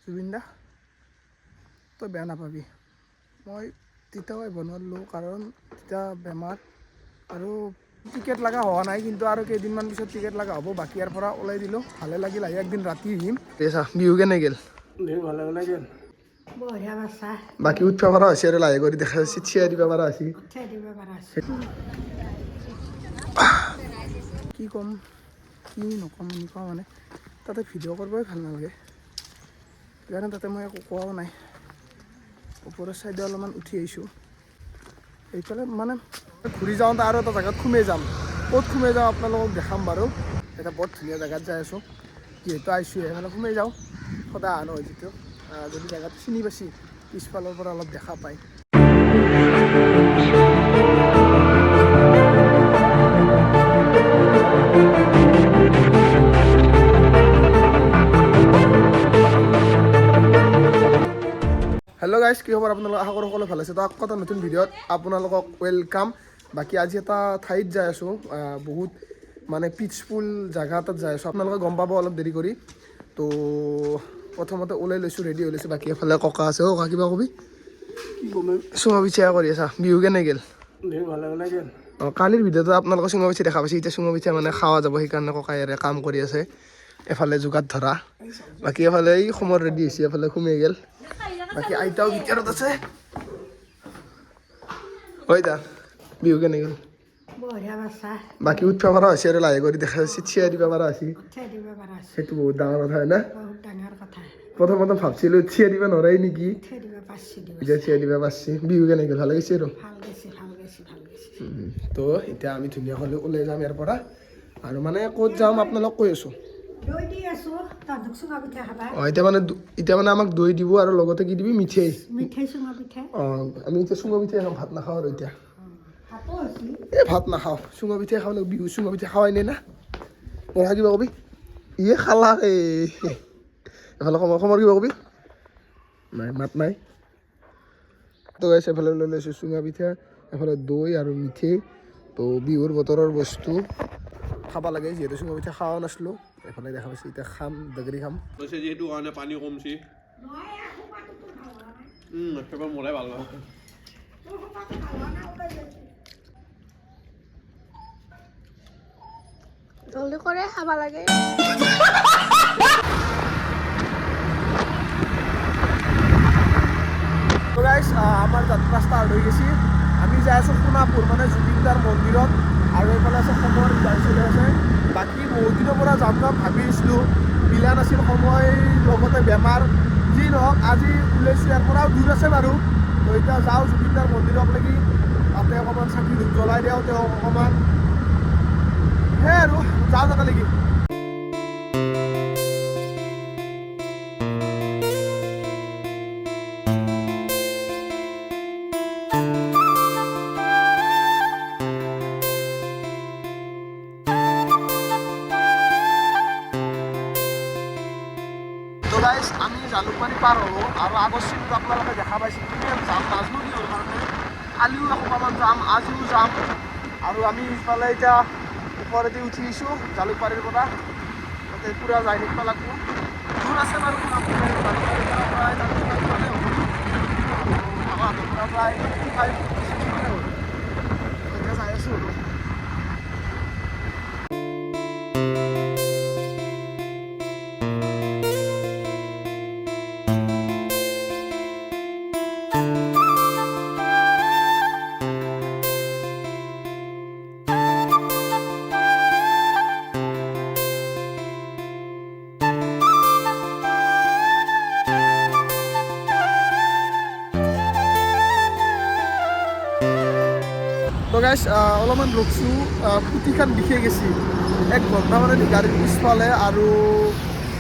জুবিন দা তই বেয়া নাপাবি, মই তেতিয়াও আহিব নোৱাৰিলোঁ কাৰণ তেতিয়া বেমাৰ আৰু টিকেট লগা হোৱা নাই, কিন্তু আৰু কেইদিনমান পিছত টিকেট লগা হ'ব। বাকী ইয়াৰ পৰা ওলাই দিলোঁ, ভালে লাগিল আহি। একদিন ৰাতি আহিম। বিহু কেনে গ'ল? বিহু ভালে ভালে গ'ল। বঢ়িয়া বাচ্চা বাকী উঠিব পৰা হৈছে আৰু লাহে কৰি দেখা যাচ্ছে, চিয়াই দিব পৰা হৈছে। কি ক'ম কি নক'ম এনেকুৱা মানে তাতে ভিডিঅ' কৰিবই ভাল নালাগে, সেইকাৰণে তাতে মই একো কোৱাও নাই। ওপৰৰ চাইডে অলপমান উঠি আহিছোঁ। এইফালে মানে ঘূৰি যাওঁতে আৰু এটা জেগাত সোমাই যাম। ক'ত সোমাই যাওঁ আপোনালোকক দেখাম বাৰু। এটা বৰ ধুনীয়া জেগাত যাই আছোঁ, যিহেতু আহিছোঁ সেইফালে সোমাই যাওঁ। সদায় আনো হয় যিটো যদি জেগাটো চিনি পাইছি পিছফালৰ পৰা অলপ দেখা পায়। হেল্ল' গাইজ, কি খবৰ আপোনালোক? আশা কৰোঁ সকলোৱে ভাল আছে। তো আকৌ এটা নতুন ভিডিঅ'ত আপোনালোকক ৱেলকাম। বাকী আজি এটা ঠাইত যাই আছোঁ, বহুত মানে পিচফুল জেগা এটাত যাই আছোঁ। আপোনালোকে গম পাব অলপ দেৰি কৰি। তো প্ৰথমতে ওলাই লৈছোঁ, ৰেডি হৈ লৈছোঁ। বাকী এফালে ককা আছে। ককা কিবা কবি? কি ক'ম? চুঙা পিঠা কৰি আছা। বিহু কেনে গ'ল? বিহু ভালে ভালে গ'ল। অঁ, কালিৰ ভিডিঅ'টো আপোনালোকে চুঙা পিঠা দেখা পাইছে। এতিয়া চুঙা পিঠা মানে খাৱা যাব, সেইকাৰণে ককাই ইয়াৰে কাম কৰি আছে। এফালে যোগাত ধৰা, বাকী এফালে এই সময় ৰেডি হৈছে, এফালে সোমাই গ'ল। বাকী আইতাও ভিতৰত আছে। হয় দা, বিহু কেনে গ'ল? বঢ়িয়া বাচ্চা বাকী উঠিব পৰা হৈছে আৰু লাহে কৰি দেখা যাচ্ছে, চিয়াই দিব পৰা হৈছে। সেইটো বহুত ডাঙৰ কথা হয় না? বহুত ডাঙৰ কথা। প্ৰথম ভাবছিলোঁ চিয়াই দিব নোৱাৰাই নেকি, এতিয়া চিয়াই দিব পাৰছি। বিহু কেনে গ'ল? ভাল লাগিছে আৰু ভাল গৈছে ভাল গৈছে ভাল গৈছে। তো এতিয়া আমি ধুনীয়াকৈ ওলাই যাম ইয়াৰ পৰা। আৰু মানে ক'ত যাম আপোনালোক কৈ আছোঁ। দৈ দি আছোঁ, তহঁতক চুঙা পিঠা খাবা। অঁ, এতিয়া মানে আমাক দৈ দিব আৰু লগতে কি দিবি? মিঠেই। মিঠাই চুঙা পিঠা। অঁ, আমি এতিয়া চুঙা পিঠাই খাম, ভাত নাখাওঁ আৰু এতিয়া। ভাতো হৈছে। এই ভাত নাখাওঁ, চুঙা পিঠাই খাওঁ। বিহু চুঙা পিঠা খাৱাই নাই না। কথা কিবা কবি? ইয়ে খালা এফালে খমৰ কিবা কবি? নাই, মাত নাই। তো গাইছ, এফালে লৈ লৈছোঁ চুঙা পিঠা, এফালে দৈ আৰু মিঠেই। তো বিহুৰ বতৰৰ বস্তু খাব লাগে, যিহেতু চুঙা পিঠা খোৱা নাছিলোঁ। এফালে দেখা পাইছোঁ, এতিয়া খাম, ডগৰি খাম। কৈছে যিহেতু কাৰণে পানী কমছি। একেবাৰে মোৰাই ভাল নহয়। জলদি কৰে খাব লাগে। তো গাইছ, আমাৰ যাত্ৰা ষ্টাৰ্ট হৈ গৈছে। আমি যাই আছোঁ সোণাপুৰ, মানে জুবিন দাৰ মন্দিৰত। আৰু এইফালে আছে সময় গাড়ী চলি আছে। বাকী বহুত দিনৰ পৰা যাম ভাবি আছিলোঁ, মিলা নাছিল সময়, লগতে বেমাৰ। যি নহওক আজি ওলাইছোঁ। ইয়াৰ পৰাও দূৰ আছে বাৰু। তো এতিয়া যাওঁ জুবিন দাৰ মন্দিৰত লাগি, তাতে অকণমান চাকি ধূপ জ্বলাই দিওঁ তেওঁক অকণমান। সেয়াই আৰু যাওঁ তাতে লাগি। তো গাইছ, আমি জালুকবাৰী পাৰ হ'লোঁ আৰু আগৰ চিনটো আপোনালোকে দেখা পাইছে। কিমান যাম নাজনো কিহৰ কাৰণে। কালিও অকণমান যাম, আজিও যাম। আৰু আমি ইফালে এতিয়া ওপৰেদি উঠি আহিছোঁ জালুকবাৰীৰ পৰা। তাতে পূৰা যাই থাকিব লাগিব। দূৰ আছে বাৰু জালুকবাৰীৰ পৰা প্ৰায় এতিয়া যাই আছোঁ আৰু। তো গাইছ, অলপমান ৰখছোঁ, পুতিখান বিষাই গেছি। 1 ঘণ্টা মানে গাড়ীৰ পিছফালে আৰু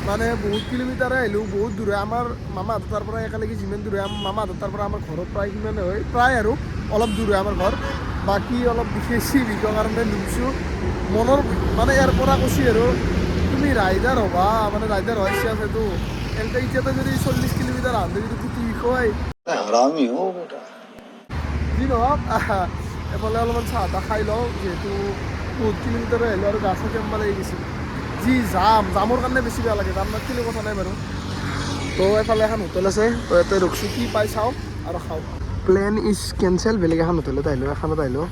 মানে বহুত কিলোমিটাৰে আহিলোঁ, বহুত দূৰ হয়। আমাৰ মামাহঁতৰ তাৰ পৰা একেলগে যিমান দূৰ হয়, মামাহঁতৰ তাৰ পৰা আমাৰ ঘৰত প্ৰায় সিমানে হয়, প্ৰায় আৰু অলপ দূৰ হয় আমাৰ ঘৰ। বাকী অলপ বিষাইছি, বিষৰ কাৰণে নুমছোঁ। মনৰ মানে ইয়াৰ পৰা কৈছি আৰু তুমি ৰাইডাৰ হ'বা, মানে ৰাইডাৰ হোৱাৰ ইচ্ছা আছেতো। এতিয়াতো যদি 40 কিলোমিটাৰ আহোঁতে যদি পুতি বিষয়, যি নহওক এফালে অলপমান চাহ তাহ খাই লওঁ, যিহেতু বহুত কিলোমিটাৰে আহিলোঁ আৰু গা চা কেম্বা লাগি গৈছিল। যি জামৰ কাৰণে বেছি বেয়া লাগে, জাম নাথাকিলে কথা নাই বাৰু। তো এফালে এখন হোটেল আছে, তো ইয়াতে ৰখছোঁ, কি পাই চাওঁ আৰু খাওঁ। প্লেন ইজ কেঞ্চেল, বেলেগ এখন হোটেলত আহিলোঁ, এখনত আহিলোঁ।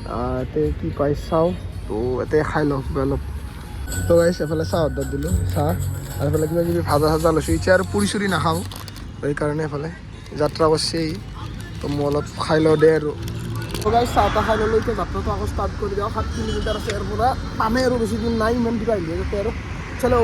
ইয়াতে কি পাই চাওঁ, তো ইয়াতে খাই লওঁ কিবা অলপ। তো গাইছ এফালে চাহ অৰ্ডাৰ দিলোঁ, চাহ আৰু এফালে কিবা কিবি ভাজা চাজা লৈছোঁ। এতিয়া আৰু পুৰি চুৰি নাখাওঁ, সেইকাৰণে এফালে যাত্ৰা কৰিছেই, তো মই অলপ খাই লওঁ দে আৰু। তো গাইছ চাহ তাহ খাই ল'লোঁ, এতিয়া যাত্ৰাটো আকৌ ষ্টাৰ্ট কৰি দিওঁ। 7 কিলোমিটাৰ আছে ইয়াৰ পৰা, পামেই আৰু বেছি দিন নাই, ইমান দূৰ আহিলোঁ যাতে আৰু। চলো।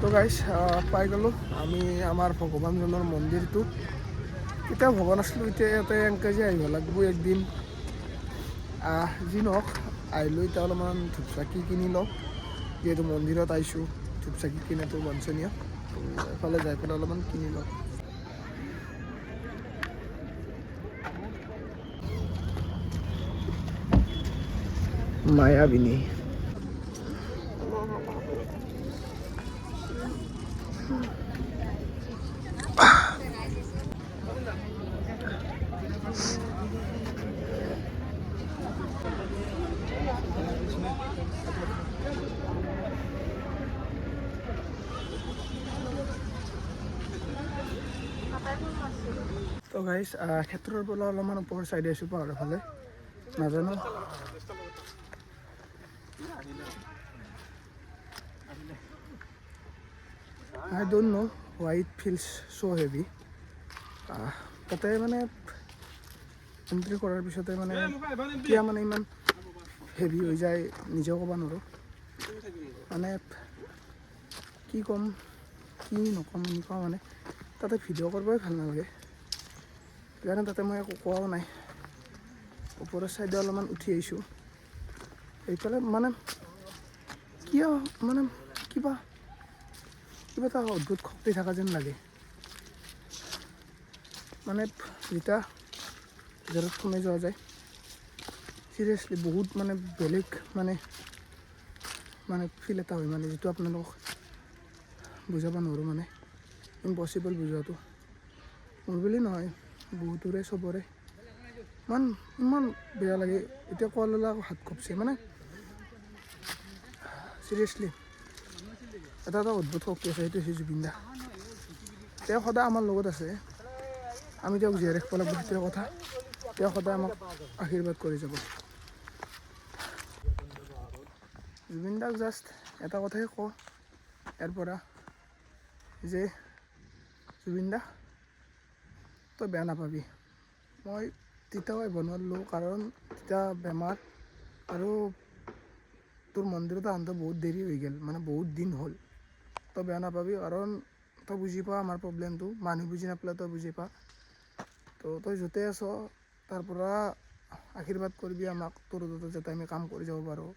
তো গাইছ পাই গ'লোঁ আমি আমাৰ ভগৱানজনৰ মন্দিৰটো। কেতিয়াও ভবা নাছিলোঁ এতিয়া ইয়াতে এনেকৈ যে আহিব লাগিব একদিন। যি নহওক আহিলোঁ, এতিয়া অলপমান ধূপ চাকি কিনি লওঁ, যিহেতু মন্দিৰত আহিছোঁ, ধূপ চাকি কিনাটো বাঞ্ছনীয়। তো এফালে যাই পেলাই অলপমান কিনি লওঁ। মায়াবিনী তো গাইছ ক্ষেত্ৰৰ পৰা অলপমান ওপৰৰ চাইডে আছোঁ, পাহাৰৰ ফালে নাজানো। I don't know why it feels so heavy. তাতে মানে এণ্ট্ৰি কৰাৰ পিছতে মানে কিয় মানে ইমান হেভি হৈ যায় নিজেও ক'ব নোৱাৰোঁ। মানে কি ক'ম কি নক'ম এনেকুৱা, মানে তাতে ভিডিঅ' কৰিবই ভাল নালাগে, সেইকাৰণে তাতে মই একো কোৱাও নাই। ওপৰৰ চাইডে অলপমান উঠি আহিছোঁ, এইফালে মানে কিয় মানে কিবা এটা অদ্ভুত শক্তি থকা যেন লাগে। মানে যেতিয়া ভিতৰত সোমাই যোৱা যায়, চিৰিয়াছলি বহুত মানে বেলেগ মানে ফিল এটা হয়, মানে যিটো আপোনালোকক বুজাব নোৱাৰোঁ, মানে ইম্পচিবল বুজোৱাটো। মোৰ বুলি নহয়, বহুতৰে চবৰে ইমান বেয়া লাগে। এতিয়া কোৱা ল'লে আকৌ হাত কঁপছে, মানে চিৰিয়াছলি এটা অদ্ভুত শক্তি আছে, সেইটো হৈছে জুবিন দা। তেওঁ সদায় আমাৰ লগত আছে, আমি তেওঁক জীয়াই ৰাখিব লাগিব, সেইটোৱে কথা। তেওঁ সদায় আমাক আশীৰ্বাদ কৰি যাব। জুবিন দাক জাষ্ট এটা কথাই কওঁ ইয়াৰ পৰা, যে জুবিন দা তই বেয়া নাপাবি। মই তেতিয়াও আহিব নোৱাৰিলোঁ, কাৰণ তেতিয়া বেমাৰ, আৰু তোৰ মন্দিৰত আহোঁতে বহুত দেৰি হৈ গ'ল, মানে বহুত দিন হ'ল। তই বেয়া নাপাবি, কাৰণ তই বুজি পা আমাৰ প্ৰব্লেমটো, মানুহ বুজি নাপালে তই বুজি পা। তো তই য'তে আছ তাৰ পৰা আশীৰ্বাদ কৰিবি আমাক, তোৰ যাতে আমি কাম কৰি যাব পাৰোঁ,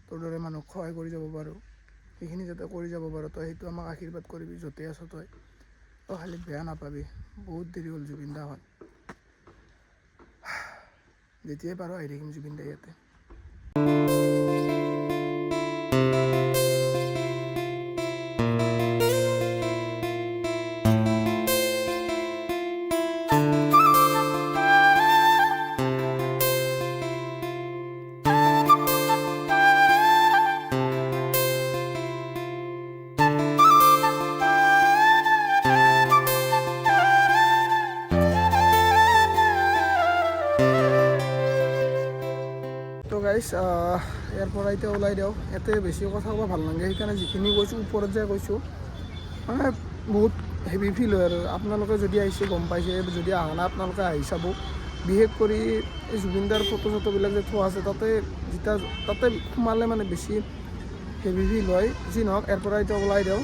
তোৰ দৰে মানুহক সহায় কৰি যাব পাৰোঁ, সেইখিনি যাতে কৰি যাব পাৰোঁ। তই সেইটো আমাক আশীৰ্বাদ কৰিবি, য'তে আছ তই খালি বেয়া নাপাবি। বহুত দেৰি হ'ল জুবিন দা হয়, যেতিয়াই পাৰোঁ আহি থাকিম জুবিন দা ইয়াতে। তো গাইছ ইয়াৰ পৰা এতিয়া ওলাই দিওঁ, ইয়াতে বেছি কথা ক'ব ভাল নালাগে, সেইকাৰণে যিখিনি কৈছোঁ ওপৰত যে কৈছোঁ, মানে বহুত হেভি ফিল হয়। আৰু আপোনালোকে যদি আহিছে গম পাইছে, যদি অহা নাই আপোনালোকে আহি চাব। বিশেষ কৰি এই জুবিন দাৰ ফটো চটোবিলাক যে থোৱা আছে, তাতে সোমালে মানে বেছি হেভি ফিল হয়। যি নহওক ইয়াৰ পৰা এতিয়া ওলাই দিওঁ,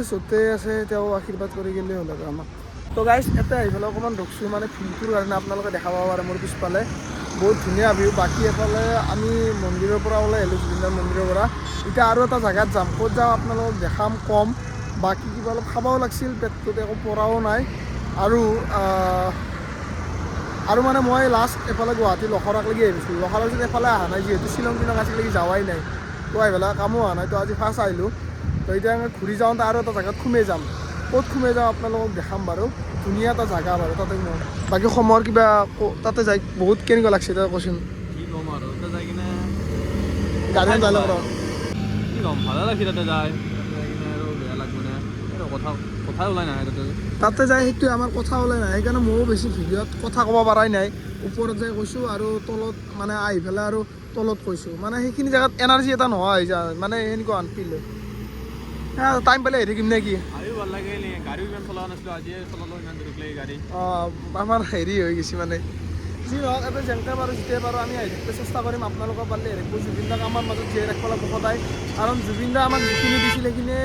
য'তে আছে তেওঁ আশীৰ্বাদ কৰি গ'লেই হ'ল আৰু আমাক। তো গাইছ ইয়াতে আহি পেলাই অকণমান ৰখছোঁ, মানে ভিউটোৰ কাৰণে আপোনালোকে দেখা পাব পাৰে মোৰ পিছফালে বহুত ধুনীয়া ভিউ। বাকী এফালে আমি মন্দিৰৰ পৰা ওলাই আহিলোঁ, জুবিন দাৰ মন্দিৰৰ পৰা। এতিয়া আৰু এটা জেগাত যাম, ক'ত যাওঁ আপোনালোকক দেখাম, কম। বাকী কিবা অলপ খাবও লাগিছিল, পেটটোত একো পৰাও নাই, আৰু আৰু মানে মই লাষ্ট এফালে গুৱাহাটী লখৰাকলৈকে আহিছোঁ, লখৰাৰ পিছত এফালে অহা নাই, যিহেতু শ্বিলং আজিলৈকে যোৱাই নাই, তো আহিবলৈ কামো হোৱা নাই, তো আজি ফাৰ্ষ্ট আহিলোঁ। তো এতিয়া আমি ঘূৰি যাওঁতে আৰু এটা জেগাত সোমাই যাম, ক'ত সোমাই যাওঁ আপোনালোকক দেখাম বাৰু, ধুনীয়া এটা জেগা বাৰু তাতে সোমাম। বাকী সময়ৰ কিবা তাতে যাই বহুত কেনেকুৱা লাগছে তই কচোন। কি ক'ম আৰু তাতে যাই কিনে গাড়ীখন যাই লগ কি ক'ম, ভালে লাগছে তাতে যাই কিনে আৰু বেয়া লাগব নে আৰু কথাই ওলাই নাহে তাতে যাই সেইটোৱে আমাৰ কথা ওলাই নাই, সেইকাৰণে ময়ো বেছি ভিডিঅ'ত কথা ক'ব পৰাই নাই। ওপৰত যাই কৈছোঁ আৰু তলত মানে আহি পেলাই আৰু তলত কৈছোঁ, মানে সেইখিনি জেগাত এনাৰ্জি এটা নোহোৱা হৈ যায়, মানে সেনেকুৱা ফিল হয়। টাইম পালে আহি থাকিম নে কি? গাড়ীও ভাল লাগিল, গাড়ীও ইমান চলোৱা নাছিলোঁ, আজিয়ে চলালোঁ ইমান দূৰলৈকে গাড়ী। আমাৰ হেৰি হৈ গৈছে মানে যি নহওক, এটা যেনেকৈ বাৰু যেতিয়াই বাৰু আমি আহি থাকিব চেষ্টা কৰিম, আপোনালোকক পাৰিলে হেৰি কৰিম। জুবিন দাক আমাৰ মাজত জীয়াই ৰাখিব লাগিব সদায়, কাৰণ জুবিন দা আমাক যিখিনি দিছিল সেইখিনি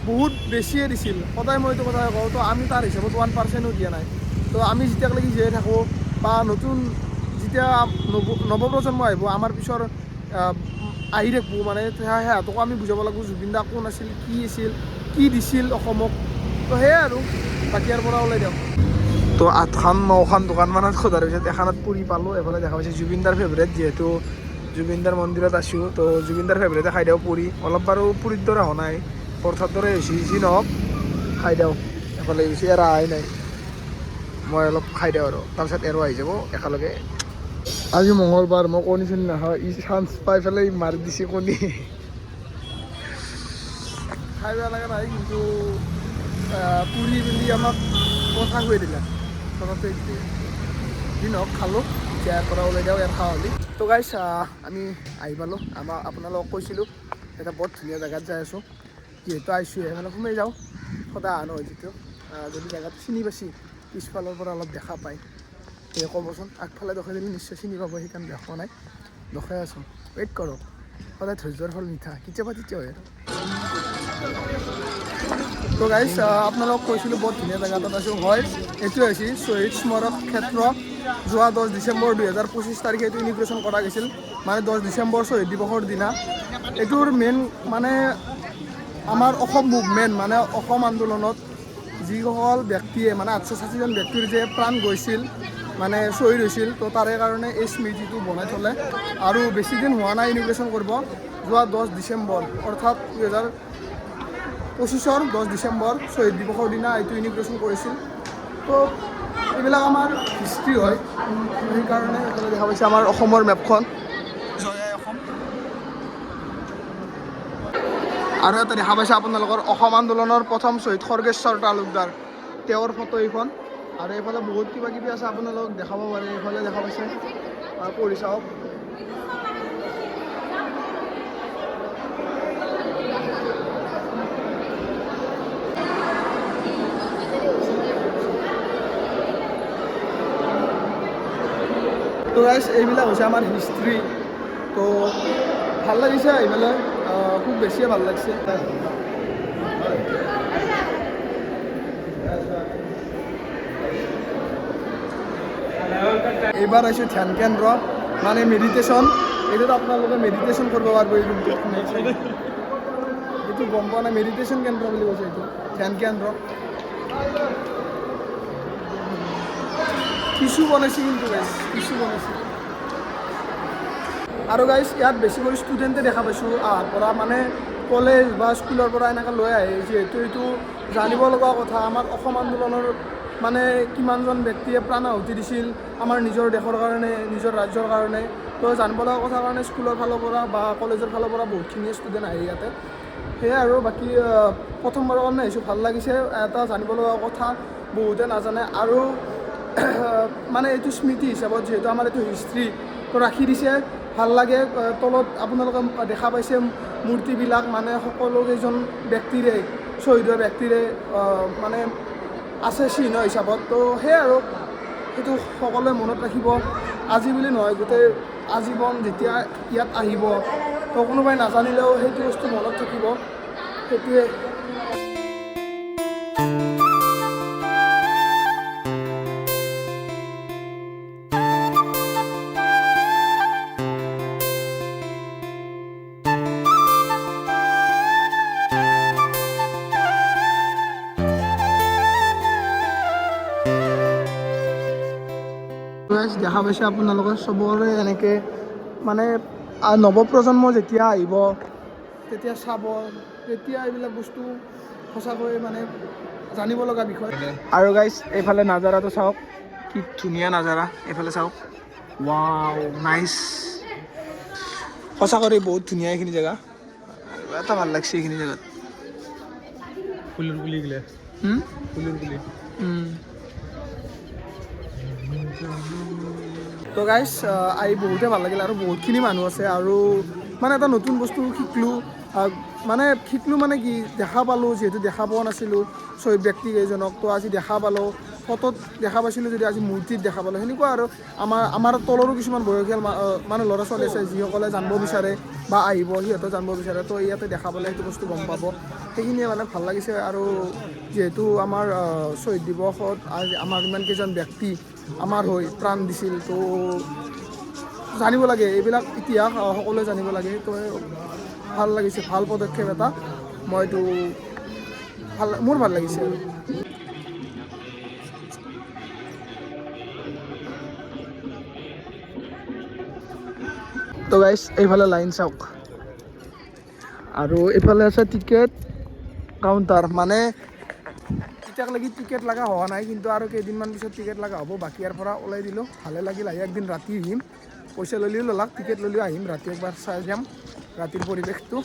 বহুত বেছিয়ে দিছিল, সদায় মই এইটো কথা কওঁ। তো আমি তাৰ হিচাপত 1% দিয়া নাই। তো আমি যেতিয়ালৈকে জীয়াই থাকোঁ বা নতুন যেতিয়া নৱপ্ৰজন্ম আহিব আমাৰ পিছৰ আহি থাকিব, মানে সিহঁতকো আমি বুজাব লাগিব জুবিন দা কোন আছিল, কি আছিল, কি দিছিল অসমক। তো সেয়াই আৰু, বাকী ইয়াৰ পৰা ওলাই দিয়ক। তো 8-9খন দোকানমানত সোধাৰ পিছত এখনত পুৰি পালোঁ। এফালে দেখা পাইছে জুবিনদাৰ ফেভৰেট, যিহেতু জুবিনদাৰ মন্দিৰত আছোঁ, তো জুবিনদাৰ ফেভৰেটে খাই দিওঁ পুৰি। অলপ বাৰু পুৰীৰ দৰে হোৱা নাই, পৰঠাৰ দৰে হৈছে, যি নহওক খাই দিওঁ। এফালে গৈছে এৰা অহাই নাই, মই অলপ খাই দিওঁ আৰু তাৰপিছত এৰো আহি যাব একেলগে। আজি মঙলবাৰ, মই কণী চণী নাখাওঁ, ই চান্স পাই পেলাই মাৰি দিছে কণী। খাই বেয়া লগা নাই, কিন্তু পুৰি পিন্ধি আমাক কথা কৈ দিলে ঘৰতে যি নহওক খালোঁ। ইয়াৰ পৰা ওলাই যাওঁ, ইয়াৰ খাওঁ হ'লি। তো গাইছ আমি আহি পালোঁ, আপোনালোকক কৈছিলোঁ এটা বৰ ধুনীয়া জেগাত যাই আছোঁ, যিহেতু আহিছোঁ সেইফালে সোমাই যাওঁ। সদায় আনো হয় যিটো, যদি জেগাত চিনি পাইছি পিছফালৰ পৰা অলপ দেখা পায় সেই ক'বচোন। আগফালে দেখাই দিলে নিশ্চয় চিনি পাব, সেইকাৰণে দেখা নাই, দেখাই আছোঁ। ৱেইট কৰক, সদায় ধৈৰ্যৰ ফল মিঠা, কেতিয়াবা তেতিয়া হয় আৰু। তো গাইছ আপোনালোকক কৈছিলোঁ বৰ ধুনীয়া জেগা এটাত আছোঁ। হয়, এইটোৱে হৈছে শ্বহীদ স্মাৰক ক্ষেত্ৰ। যোৱা 10 ডিচেম্বৰ 2025 তাৰিখে এইটো ইনিগ্ৰেশ্যন কৰা গৈছিল, মানে 10 ডিচেম্বৰ শ্বহীদ দিৱসৰ দিনা। এইটোৰ মেইন মানে আমাৰ অসম মুভমেণ্ট, মানে অসম আন্দোলনত যিসকল ব্যক্তিয়ে মানে 886জন ব্যক্তিৰ যে প্ৰাণ গৈছিল, মানে শ্বহীদ হৈছিল, তো তাৰে কাৰণে এই স্মৃতিটো বনাই থ'লে। আৰু বেছিদিন হোৱা নাই ইনিগ্ৰেশ্যন কৰিব, যোৱা 10 ডিচেম্বৰ অৰ্থাৎ 2025-ৰ 10 ডিচেম্বৰ শ্বহীদ দিৱসৰ দিনা এইটো ইনিগ্ৰেশ্যন কৰিছিল। তো এইবিলাক আমাৰ হিষ্ট্ৰী হয়, সেইকাৰণে এইফালে দেখা পাইছে আমাৰ অসমৰ মেপখন, জয় আই অসম। আৰু এটা দেখা পাইছে আপোনালোকৰ অসম আন্দোলনৰ প্ৰথম শ্বহীদ খৰ্গেশ্বৰ তালুকদাৰ, তেওঁৰ ফটো এইখন। আৰু এইফালে বহুত কিবা কিবি আছে, আপোনালোকক দেখাব পাৰে। এইফালে দেখা পাইছে, পঢ়ি চাওক। তো গাইছ এইবিলাক হৈছে আমাৰ হিষ্ট্ৰী। তো ভাল লাগিছে আহি পেলাই, খুব বেছিয়ে ভাল লাগিছে। এইবাৰ আহিছোঁ ধ্যান কেন্দ্ৰ, মানে মেডিটেশ্যন। এইটোত আপোনালোকে মেডিটেশ্যন কৰিব পাৰিব। এইটো গম পোৱা নাই, মেডিটেশ্যন কেন্দ্ৰ বুলি কৈছে, এইটো ধ্যান কেন্দ্ৰ। কিছু বনাইছে, কিন্তু গাইছ কিছু বনাইছে। আৰু গাইছ ইয়াত বেছি কৰি ষ্টুডেণ্টে দেখা পাইছোঁ অহাৰ পৰা, মানে কলেজ বা স্কুলৰ পৰা এনেকৈ লৈ আহে, যিহেতু এইটো জানিব লগা কথা। আমাৰ অসম আন্দোলনৰ মানে কিমানজন ব্যক্তিয়ে প্ৰাণ আহুতি দিছিল আমাৰ নিজৰ দেশৰ কাৰণে, নিজৰ ৰাজ্যৰ কাৰণে। তো জানিব লগা কথা কাৰণে স্কুলৰ ফালৰ পৰা বা কলেজৰ ফালৰ পৰা বহুতখিনি ষ্টুডেণ্ট আহে ইয়াতে। সেয়াই আৰু, বাকী প্ৰথমবাৰৰ কাৰণে আহিছোঁ, ভাল লাগিছে। এটা জানিব লগা কথা বহুতে নাজানে, আৰু মানে এইটো স্মৃতি হিচাপত যিহেতু আমাৰ এইটো হিষ্ট্ৰী, তো ৰাখি দিছে, ভাল লাগে। তলত আপোনালোকে দেখা পাইছে মূৰ্তিবিলাক, মানে সকলোকেইজন ব্যক্তিৰে, শ্বহীদ হোৱা ব্যক্তিৰে মানে আছে চিহ্ন হিচাপত। তো সেয়াই আৰু, সেইটো সকলোৱে মনত ৰাখিব। আজি বুলি নহয়, গোটেই আজীৱন যেতিয়া ইয়াত আহিব, তো কোনোবাই নাজানিলেও সেইটো বস্তু মনত থাকিব, সেইটোৱে। তো দেখা পাইছে আপোনালোকে চবৰে এনেকৈ মানে নৱপ্ৰজন্ম যেতিয়া আহিব তেতিয়া চাব, তেতিয়া এইবিলাক বস্তু সঁচাকৈ মানে জানিব লগা বিষয়। আৰু গাইজ এইফালে নাজাৰাটো চাওক, কি ধুনীয়া নাজাৰা, এইফালে চাওক, ৱাও নাইচ, সঁচাকৈ বহুত ধুনীয়া এইখিনি জেগা, এটা ভাল লাগছে এইখিনি জেগাত। ফুলৰ পুলি গিলা, ফুলৰ পুলি। তো গাইজ আহি বহুতে ভাল লাগিল আৰু বহুতখিনি মানুহ আছে আৰু মানে এটা নতুন বস্তু শিকিলোঁ, মানে কি দেখা পালোঁ, যিহেতু দেখা পোৱা নাছিলোঁ শ্বহীদ ব্যক্তিকেইজনক, তো আজি দেখা পালোঁ, ফটোত দেখা পাইছিলোঁ যদি আজি মূৰ্তিত দেখা পালোঁ, সেনেকুৱা আৰু আমাৰ তলৰো কিছুমান বয়সীয়াল মানে ল'ৰা ছোৱালী আছে যিসকলে জানিব বিচাৰে বা আহিব, সিহঁতে জানিব বিচাৰে, তো ইয়াতে দেখা পালে সেইটো বস্তু গম পাব, সেইখিনিয়ে মানে ভাল লাগিছে। আৰু যিহেতু আমাৰ শ্বহীদ দিৱসত আজি আমাৰ ইমানকেইজন ব্যক্তি আমাৰ হৈ প্ৰাণ দিছিল, তো জানিব লাগে এইবিলাক ইতিহাস, সকলোৱে জানিব লাগে, তো ভাল লাগিছে, ভাল পদক্ষেপ এটা, মইতো মোৰ ভাল লাগিছে আৰু। তো গাইজ এইফালে লাইন চাওক, আৰু এইফালে আছে টিকেট কাউণ্টাৰ, মানে এতিয়ালৈকে টিকেট লগা হোৱা নাই, কিন্তু আৰু কেইদিনমান পিছত টিকেট লগা হ'ব। বাকী ইয়াৰ পৰা ওলাই দিলোঁ, ভালে লাগিল আহি, একদিন ৰাতি আহিম, পইচা ল'লেও ল'লাক, টিকেট ল'লেও আহিম, ৰাতি একবাৰ চাই যাম ৰাতিৰ পৰিৱেশটো।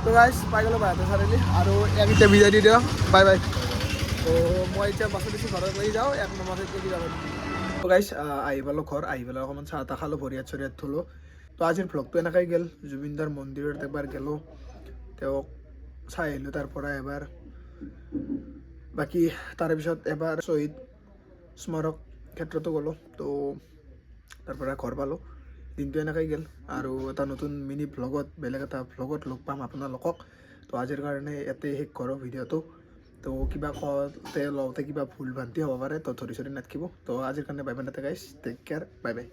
তো গাইজ পাই গ'লোঁ বাইহাটা চাৰিআলি, আৰু ইয়াক এতিয়া বিদায় দি দিওঁ, বাই বাই। তো মই এতিয়া বাছত উঠি ঘৰত লৈ যাওঁ, 1 নম্বৰ কি যাব। তো গাইজ আহি পালোঁ ঘৰ, আহি পেলাই অকণমান চাহ তাহ খালোঁ, ভৰি হাত চৰি হাত ধুলোঁ। তো আজিৰ ভ্লগটো এনেকৈ গ'ল, জুবিনদাৰ মন্দিৰত একবাৰ গ'লোঁ, তেওঁক চাই আহিলোঁ, তাৰ পৰা এবাৰ বাকী তাৰে পিছত এবাৰ শ্বহীদ স্মাৰক ক্ষেত্ৰতো গ'লোঁ, তো তাৰ পৰা ঘৰ পালোঁ। দিনটো এনেকৈ গ'ল, আৰু এটা নতুন মিনি ভ্লগত, বেলেগ এটা ভ্লগত লগ পাম আপোনালোকক। তো আজিৰ কাৰণে ইয়াতে শেষ কৰোঁ ভিডিঅ'টো। তো কিবা কওঁতে লওঁতে কিবা ভুল ভ্ৰান্তি হ'ব পাৰে, তো ধৰি চৰি নাথাকিব। তো আজিৰ কাৰণে বাই বাই নাথাকে গাইজ, টেক কেয়াৰ, বাই বাই।